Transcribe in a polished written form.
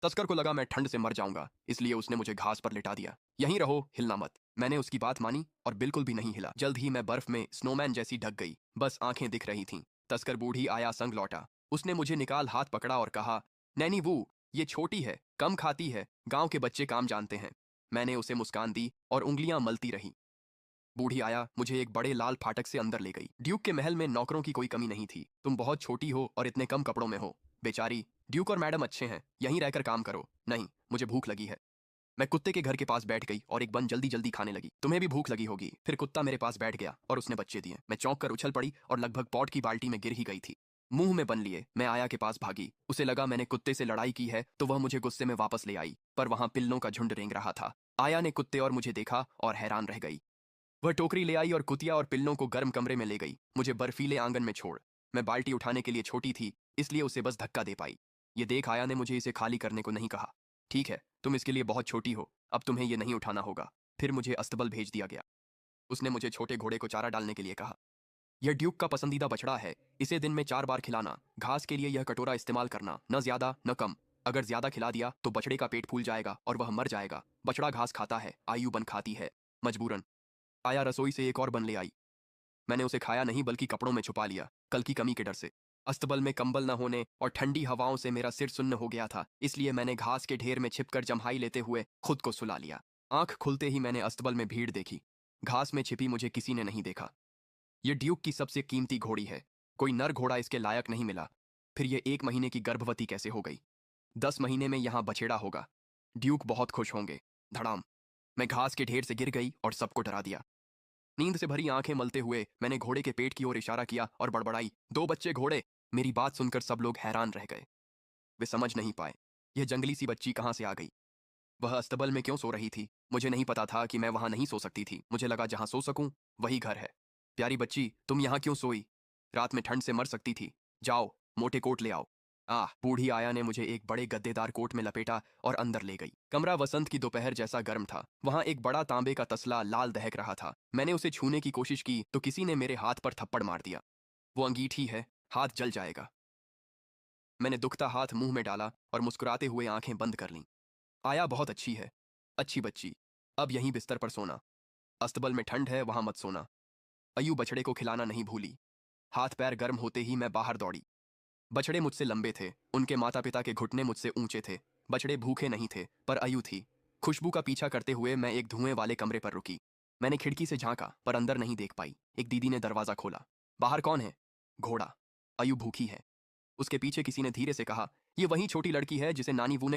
तस्कर को लगा मैं ठंड से मर जाऊंगा, इसलिए उसने मुझे घास पर लिटा दिया। यहीं रहो, हिलना मत। मैंने उसकी बात मानी और बिल्कुल भी नहीं हिला। जल्द ही मैं बर्फ में स्नोमैन जैसी ढक गई, बस आंखें दिख रही थीं। तस्कर बूढ़ी आया संग लौटा। उसने मुझे निकाल हाथ पकड़ा और कहा, नैनी वो, ये छोटी है, कम खाती है, गांव के बच्चे काम जानते हैं। मैंने उसे मुस्कान दी और उंगलियां मलती रही। बूढ़ी आया मुझे एक बड़े लाल फाटक से अंदर ले गई। ड्यूक के महल में नौकरों की कोई कमी नहीं थी। तुम बहुत छोटी हो और इतने कम कपड़ों में हो। बेचारी, ड्यूक और मैडम अच्छे हैं, यहीं रहकर काम करो। नहीं, मुझे भूख लगी है। मैं कुत्ते के घर के पास बैठ गई और एक बन जल्दी जल्दी खाने लगी। तुम्हें भी भूख लगी होगी। फिर कुत्ता मेरे पास बैठ गया और उसने बच्चे दिए। मैं चौंक कर उछल पड़ी और लगभग पॉट की बाल्टी में गिर ही गई थी। मुंह में बन लिए मैं आया के पास भागी। उसे लगा मैंने कुत्ते से लड़ाई की है तो वह मुझे गुस्से में वापस ले आई, पर वहां पिल्लों का झुंड रेंग रहा था। आया ने कुत्ते और मुझे देखा और हैरान रह गई। वह टोकरी ले आई और कुतिया और पिल्लों को गर्म कमरे में ले गई, मुझे बर्फीले आंगन में छोड़। मैं बाल्टी उठाने के लिए छोटी थी, इसलिए उसे बस धक्का दे पाई। ये देख आया ने मुझे इसे खाली करने को नहीं कहा। ठीक है, तुम इसके लिए बहुत छोटी हो, अब तुम्हें ये नहीं उठाना होगा। फिर मुझे अस्तबल भेज दिया गया। उसने मुझे छोटे घोड़े को चारा डालने के लिए कहा। यह ड्यूक का पसंदीदा बछड़ा है, इसे दिन में 4 बार खिलाना। घास के लिए यह कटोरा इस्तेमाल करना, न ज्यादा न कम। अगर ज्यादा खिला दिया तो बछड़े का पेट फूल जाएगा और वह मर जाएगा। बछड़ा घास खाता है, आयु बन खाती है, मजबूरन। आया रसोई से एक और बन ले आई। मैंने उसे खाया नहीं बल्कि कपड़ों में छुपा लिया, कल की कमी के डर से। अस्तबल में कंबल न होने और ठंडी हवाओं से मेरा सिर सुन्न हो गया था, इसलिए मैंने घास के ढेर में छिपकर जम्हाई लेते हुए खुद को सुला लिया। आंख खुलते ही मैंने अस्तबल में भीड़ देखी। घास में छिपी मुझे किसी ने नहीं देखा। ये ड्यूक की सबसे कीमती घोड़ी है, कोई नर घोड़ा इसके लायक नहीं मिला। फिर ये 1 महीने की गर्भवती कैसे हो गई? 10 महीने में यहाँ बछेड़ा होगा। ड्यूक बहुत खुश होंगे। धड़ाम, मैं घास के ढेर से गिर गई और सबको डरा दिया। नींद से भरी आंखें मलते हुए मैंने घोड़े के पेट की ओर इशारा किया और बड़बड़ाई, 2 बच्चे घोड़े। मेरी बात सुनकर सब लोग हैरान रह गए। वे समझ नहीं पाए, यह जंगली सी बच्ची कहाँ से आ गई। वह अस्तबल में क्यों सो रही थी? मुझे नहीं पता था कि मैं वहां नहीं सो सकती थी। मुझे लगा जहां सो सकूं वही घर है। प्यारी बच्ची, तुम यहाँ क्यों सोई? रात में ठंड से मर सकती थी। जाओ, मोटे कोट ले आओ। बूढ़ी आया ने मुझे एक बड़े गद्देदार कोट में लपेटा और अंदर ले गई। कमरा वसंत की दोपहर जैसा गर्म था। वहां एक बड़ा तांबे का तसला लाल दहक रहा था। मैंने उसे छूने की कोशिश की तो किसी ने मेरे हाथ पर थप्पड़ मार दिया। वो अंगीठी है, हाथ जल जाएगा। मैंने दुखता हाथ मुंह में डाला और मुस्कुराते हुए आंखें बंद कर लीं। आया बहुत अच्छी है, अच्छी बच्ची। अब यहीं बिस्तर पर सोना। अस्तबल में ठंड है, वहां मत सोना। अयू बछड़े को खिलाना नहीं भूली। हाथ पैर गर्म होते ही मैं बाहर दौड़ी। बछड़े मुझसे लंबे थे, उनके माता पिता के घुटने मुझसे ऊंचे थे। बछड़े भूखे नहीं थे, पर अयू थी। खुशबू का पीछा करते हुए मैं एक धुएं वाले कमरे पर रुकी। मैंने खिड़की से झांका, पर अंदर नहीं देख पाई। एक दीदी ने दरवाजा खोला। बाहर कौन है? घोड़ा। अयू भूखी है। उसके पीछे किसी ने धीरे से कहा, ये वही छोटी लड़की है जिसे नानी वू ने